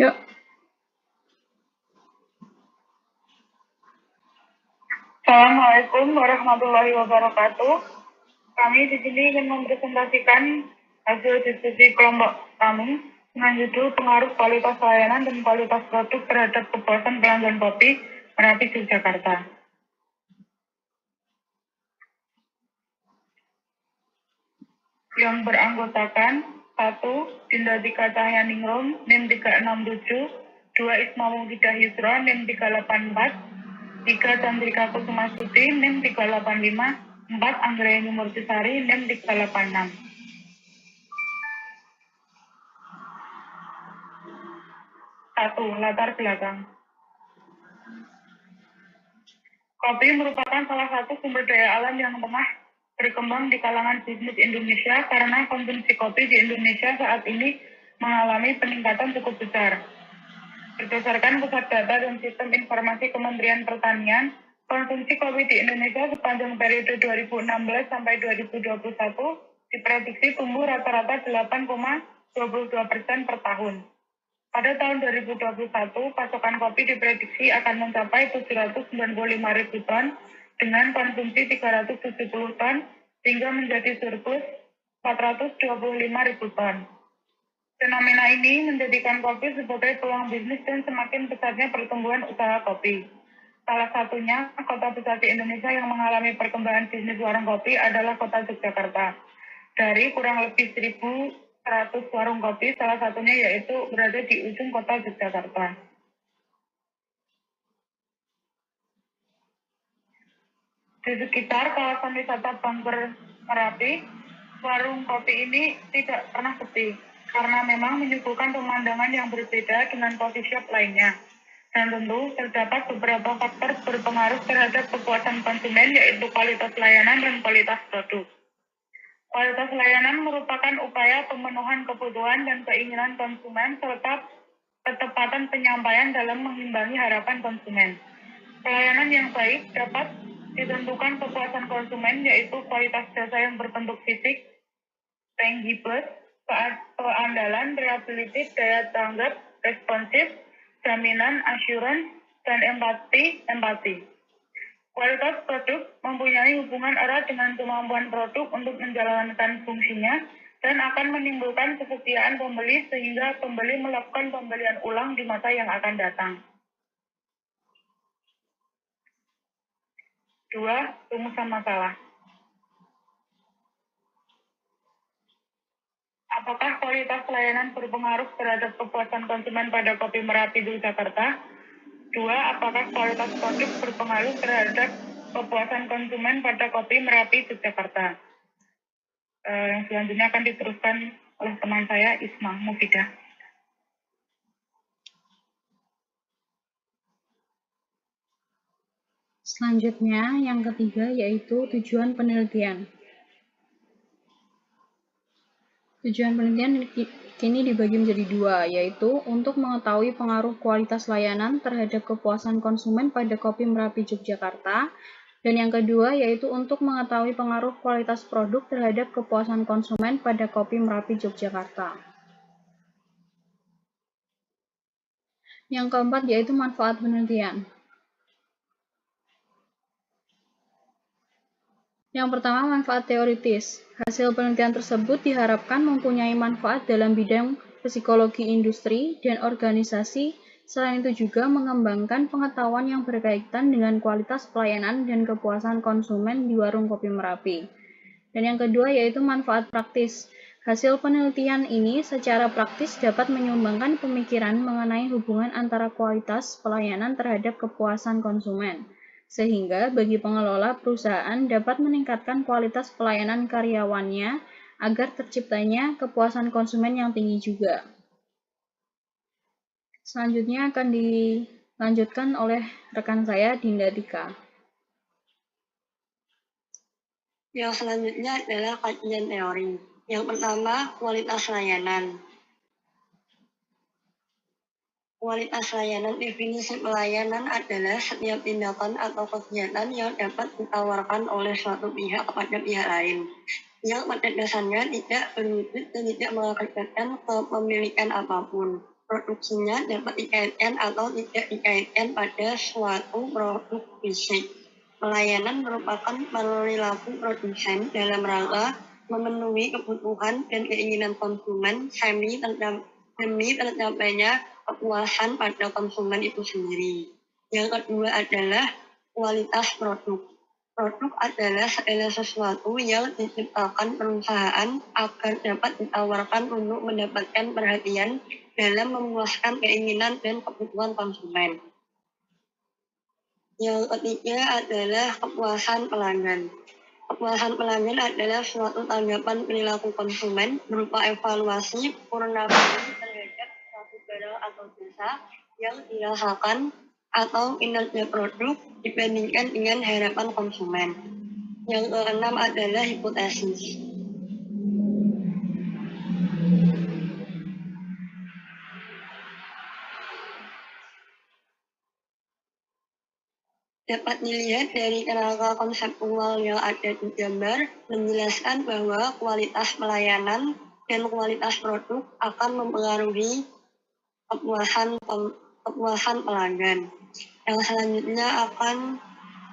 Yuk. Assalamualaikum warahmatullahi wabarakatuh. Kami di sini ingin mempresentasikan hasil diskusi kelompok kami dengan judul pengaruh kualitas layanan dan kualitas produk terhadap kepuasan pelanggan kopi Merapi Yogyakarta. Yang beranggotakan 1. Dinda Dika Cahyaningrum, NIM 367, 2. Isma Mugidah Yusra, NIM 384, 3. Chandrika Kusumasuti, NIM 385, 4. Anggreni Murtisari, NIM 386. 1. Latar belakang. Kopi merupakan salah satu sumber daya alam yang tengah berkembang di kalangan bisnis Indonesia karena konsumsi kopi di Indonesia saat ini mengalami peningkatan cukup besar. Berdasarkan pusat data dan sistem informasi Kementerian Pertanian, konsumsi kopi di Indonesia sepanjang periode 2016 sampai 2021 diprediksi tumbuh rata-rata 8,22% per tahun. Pada tahun 2021, pasokan kopi diprediksi akan mencapai 795.000 ton dengan konsumsi 370 ton hingga menjadi surplus 425.000 ton. Fenomena ini menjadikan kopi sebagai peluang bisnis dan semakin besarnya pertumbuhan usaha kopi. Salah satunya, kota besar di Indonesia yang mengalami perkembangan bisnis warung kopi adalah kota Yogyakarta. Dari kurang lebih 1.100 warung kopi, salah satunya yaitu berada di ujung kota Yogyakarta. Di sekitar kawasan wisata Bangker Merapi, warung kopi ini tidak pernah sepi, karena memang menyuguhkan pemandangan yang berbeda dengan coffee shop lainnya. Dan tentu terdapat beberapa faktor berpengaruh terhadap kepuasan konsumen, yaitu kualitas layanan dan kualitas produk. Kualitas layanan merupakan upaya pemenuhan kebutuhan dan keinginan konsumen serta ketepatan penyampaian dalam mengimbangi harapan konsumen. Pelayanan yang baik dapat ditentukan kepuasan konsumen, yaitu kualitas jasa yang berbentuk fisik, tangible, keandalan, reliability, daya tanggap, responsif, jaminan, assurance, dan empati. Kualitas produk mempunyai hubungan erat dengan kemampuan produk untuk menjalankan fungsinya dan akan menimbulkan kesetiaan pembeli sehingga pembeli melakukan pembelian ulang di masa yang akan datang. 2. Rumusan masalah. Apakah kualitas layanan berpengaruh terhadap kepuasan konsumen pada kopi Merapi di Jakarta? 2. Apakah kualitas produk berpengaruh terhadap kepuasan konsumen pada kopi Merapi Yogyakarta? Yang selanjutnya akan diteruskan oleh teman saya, Isma Mufidah. Selanjutnya, yang ketiga yaitu tujuan penelitian. Tujuan penelitian kini dibagi menjadi dua, yaitu untuk mengetahui pengaruh kualitas layanan terhadap kepuasan konsumen pada kopi Merapi Yogyakarta, dan yang kedua yaitu untuk mengetahui pengaruh kualitas produk terhadap kepuasan konsumen pada kopi Merapi Yogyakarta. Yang keempat yaitu manfaat penelitian. Yang pertama, manfaat teoritis. Hasil penelitian tersebut diharapkan mempunyai manfaat dalam bidang psikologi industri dan organisasi. Selain itu juga mengembangkan pengetahuan yang berkaitan dengan kualitas pelayanan dan kepuasan konsumen di warung kopi Merapi. Dan yang kedua yaitu manfaat praktis. Hasil penelitian ini secara praktis dapat menyumbangkan pemikiran mengenai hubungan antara kualitas pelayanan terhadap kepuasan konsumen, sehingga bagi pengelola perusahaan dapat meningkatkan kualitas pelayanan karyawannya agar terciptanya kepuasan konsumen yang tinggi juga. Selanjutnya akan dilanjutkan oleh rekan saya, Dinda Dika. Yang selanjutnya adalah kajian teori. Yang pertama, kualitas layanan. Kualitas layanan, definisi pelayanan adalah setiap tindakan atau kegiatan yang dapat ditawarkan oleh suatu pihak kepada pihak lain, yang pada dasarnya tidak berwujud dan tidak mengakibatkan kepemilikan apapun. produksinya dapat dikaitkan atau tidak dikaitkan pada suatu produk fisik. Pelayanan merupakan perilaku produsen dalam rangka memenuhi kebutuhan dan keinginan konsumen demi tercapainya kepuasan pada konsumen itu sendiri. Yang kedua adalah kualitas produk. Produk adalah segala sesuatu yang diciptakan perusahaan agar dapat ditawarkan untuk mendapatkan perhatian dalam memuaskan keinginan dan kebutuhan konsumen. Yang ketiga adalah kepuasan pelanggan. Kepuasan pelanggan adalah suatu tanggapan perilaku konsumen berupa evaluasi purnabahan terhadap suatu barang atau jasa yang dirasakan atau kinerja produk dibandingkan dengan harapan konsumen. Yang keenam adalah hipotesis. Dapat dilihat dari kerangka konseptual yang ada di gambar, menjelaskan bahwa kualitas pelayanan dan kualitas produk akan mempengaruhi kepuasan pelanggan. Yang selanjutnya akan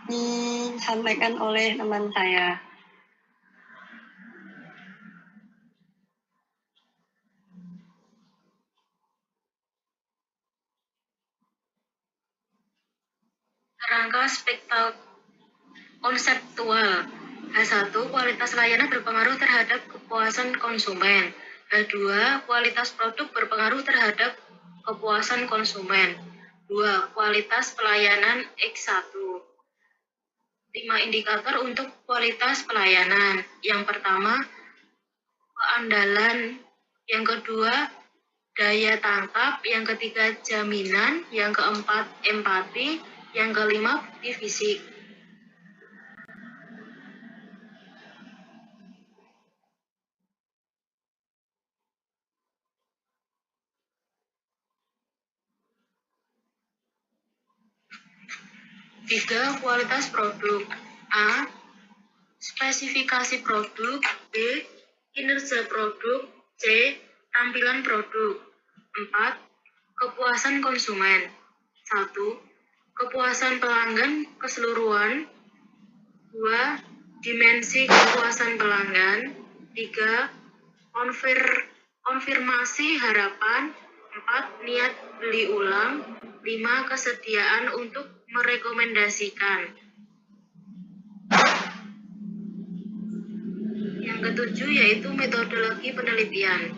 disampaikan oleh teman saya. Kerangka konseptual. H1, kualitas layanan berpengaruh terhadap kepuasan konsumen. H2, kualitas produk berpengaruh terhadap kepuasan konsumen. 2. Kualitas pelayanan X1. 5 indikator untuk kualitas pelayanan. Yang pertama, keandalan. Yang kedua, daya tangkap. Yang ketiga, jaminan. Yang keempat, empati. Yang kelima, bukti fisik. Tiga, kualitas produk. A. Spesifikasi produk. B. Kinerja produk. C. Tampilan produk. 4. Kepuasan konsumen. 1. Kepuasan pelanggan keseluruhan. 2. Dimensi kepuasan pelanggan. 3. Konfirmasi harapan. 4. Niat beli ulang. 5. Kesediaan untuk merekomendasikan. Yang ketujuh yaitu metodologi penelitian.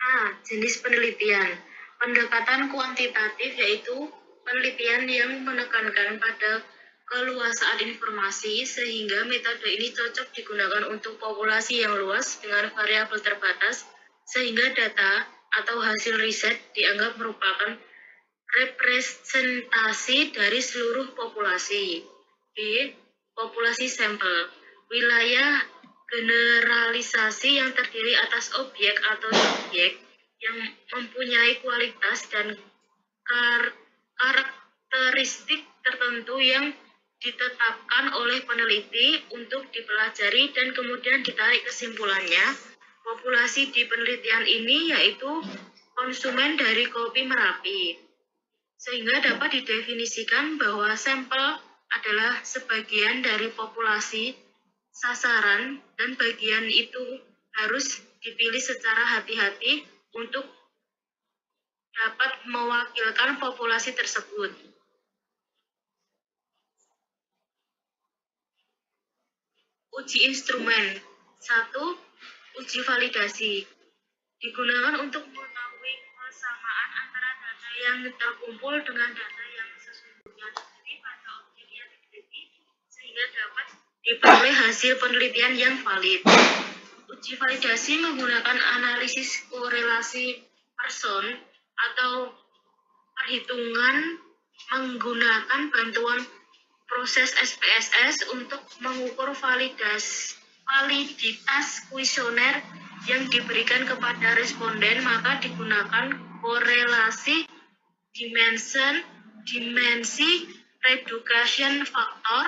A. Jenis penelitian. Pendekatan kuantitatif yaitu penelitian yang menekankan pada keluasaan informasi sehingga metode ini cocok digunakan untuk populasi yang luas dengan variabel terbatas sehingga data atau hasil riset dianggap merupakan representasi dari seluruh populasi. B. Populasi sampel. Wilayah generalisasi yang terdiri atas objek atau subjek yang mempunyai kualitas dan karakteristik tertentu yang ditetapkan oleh peneliti untuk dipelajari dan kemudian ditarik kesimpulannya. Populasi di penelitian ini yaitu konsumen dari kopi Merapi. Sehingga dapat didefinisikan bahwa sampel adalah sebagian dari populasi sasaran dan bagian itu harus dipilih secara hati-hati untuk dapat mewakilkan populasi tersebut. Uji instrumen. 1. Uji validasi. Digunakan untuk mengetahui kesamaan antara data yang terkumpul dengan data yang sesungguhnya terjadi pada objek yang diteliti sehingga dapat diperoleh hasil penelitian yang valid. Uji validasi menggunakan analisis korelasi person atau perhitungan menggunakan bantuan proses SPSS untuk mengukur validitas kuesioner yang diberikan kepada responden, maka digunakan korelasi dimensi reduction factor.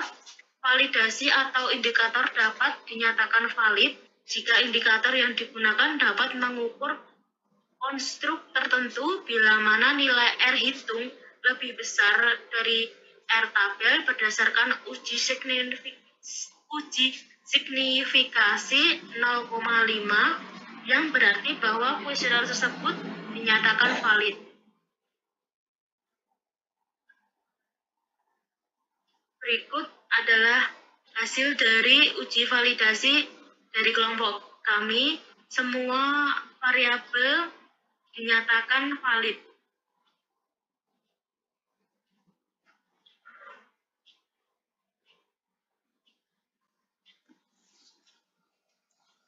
Validasi atau indikator dapat dinyatakan valid jika indikator yang digunakan dapat mengukur konstruk tertentu bila mana nilai R hitung lebih besar dari R tabel berdasarkan uji signifikasi 0,5 yang berarti bahwa kuesioner tersebut dinyatakan valid. Berikut adalah hasil dari uji validasi dari kelompok kami. Semua variabel dinyatakan valid.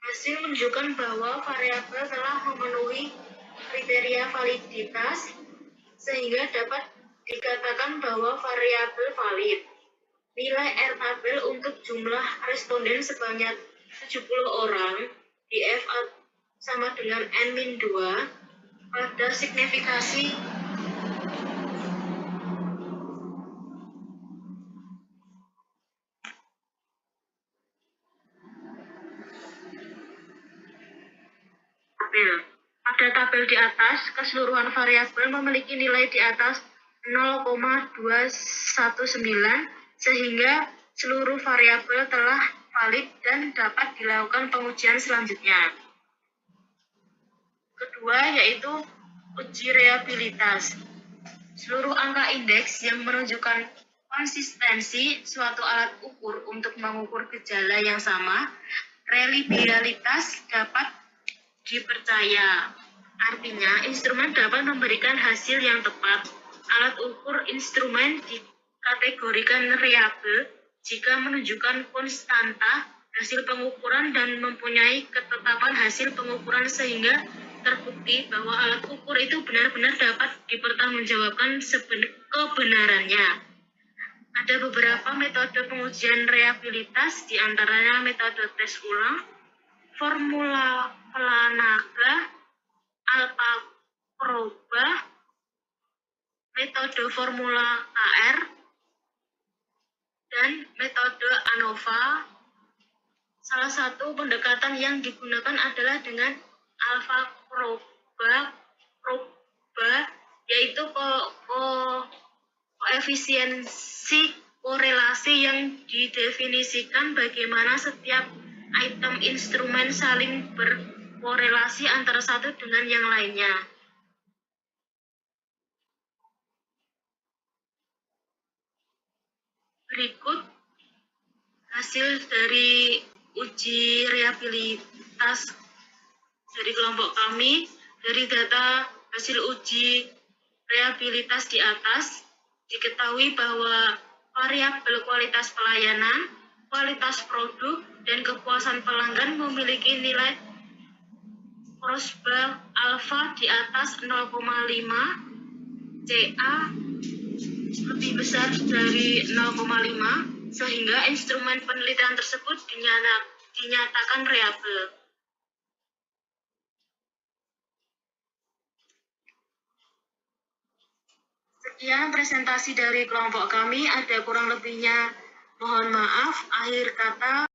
Hasil menunjukkan bahwa variabel telah memenuhi kriteria validitas sehingga dapat dikatakan bahwa variabel valid. Nilai R tabel untuk jumlah responden sebanyak 70 orang di F sama dengan N-2 pada signifikasi tabel. Pada tabel di atas, keseluruhan variabel memiliki nilai di atas 0,219 sehingga seluruh variabel telah valid dan dapat dilakukan pengujian selanjutnya. Kedua yaitu uji reliabilitas. Seluruh angka indeks yang menunjukkan konsistensi suatu alat ukur untuk mengukur gejala yang sama, reliabilitas dapat dipercaya. Artinya, instrumen dapat memberikan hasil yang tepat. Alat ukur instrumen dikategorikan reliable jika menunjukkan konstanta hasil pengukuran dan mempunyai ketetapan hasil pengukuran sehingga terbukti bahwa alat ukur itu benar-benar dapat dipertanggungjawabkan kebenarannya. Ada beberapa metode pengujian reliabilitas, di antaranya metode tes ulang, formula Planaga, AlphaProba, metode formula KR, dan metode ANOVA. Salah satu pendekatan yang digunakan adalah dengan AlphaProba, yaitu koefisiensi korelasi yang didefinisikan bagaimana setiap item instrumen saling berkorelasi antara satu dengan yang lainnya. Berikut hasil dari uji reliabilitas dari kelompok kami. Dari data hasil uji reliabilitas di atas, diketahui bahwa variabel kualitas pelayanan, kualitas produk, dan kepuasan pelanggan memiliki nilai crossbar alfa di atas 0,5, CA lebih besar dari 0,5, sehingga instrumen penelitian tersebut dinyatakan reliable. Sekian presentasi dari kelompok kami, ada kurang lebihnya mohon maaf. Akhir kata,